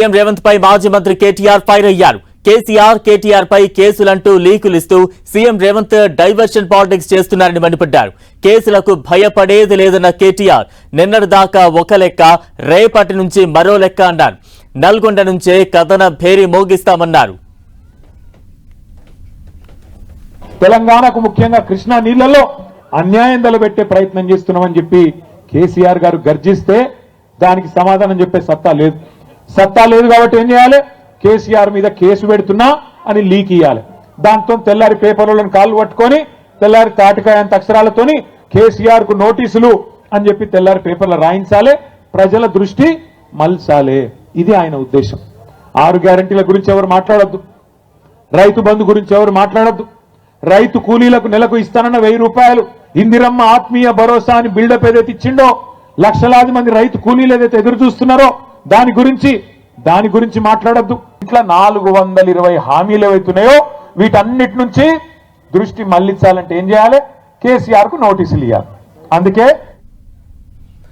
CM Revanth పై మాజీ మంత్రి KTR fire అయ్యారు. కేటీఆర్ పై కేసులంటూ లీకులిస్తూ సీఎం రేవంత్ డైవర్షన్ పాలిటిక్స్ చేస్తున్నారని మండిపడ్డారు. కేసులకు భయపడేది లేదన్న కేటీఆర్ నిన్నటిదాకా ఒక లెక్క, రేపటి నుంచి మరో లెక్క అన్నారు. నల్గొండ నుంచే కథన భేరీ మోగిస్తామన్నారు. తెలంగాణకు ముఖ్యంగా కృష్ణా నీళ్లలో అన్యాయం తలబెట్టే ప్రయత్నం చేస్తున్నామని చెప్పి కేసీఆర్ గారు గర్జిస్తే దానికి సమాధానం చెప్పే సత్తా లేదు కాబట్టి ఏం చేయాలి? కేసీఆర్ మీద కేసు పెడుతున్నా అని లీక్ ఇయ్యాలి. దాంతో తెల్లారి పేపర్లను కాళ్ళు పట్టుకొని తెల్లారి తాటికాయ అంత అక్షరాలతోని కేసీఆర్ కు నోటీసులు అని చెప్పి తెల్లారి పేపర్లు రాయించాలి, ప్రజల దృష్టి మల్చాలి. ఇది ఆయన ఉద్దేశం. 6 గ్యారంటీల గురించి ఎవరు మాట్లాడొద్దు, రైతు బంధు గురించి ఎవరు మాట్లాడొద్దు, రైతు కూలీలకు నెలకు ఇస్తానన్న 1000 రూపాయలు, ఇందిరమ్మ ఆత్మీయ భరోసా అని బిల్డప్ ఏదైతే ఇచ్చిండో, లక్షలాది మంది రైతు కూలీలు ఏదైతే ఎదురు చూస్తున్నారో దాని గురించి మాట్లాడొద్దు. ఇట్లా 420 హామీలు ఏవైతున్నాయో వీటన్నిటి నుంచి దృష్టి మళ్లించాలంటే ఏం చేయాలి? కేసీఆర్ కు నోటీసులు ఇవ్వాలి. అందుకే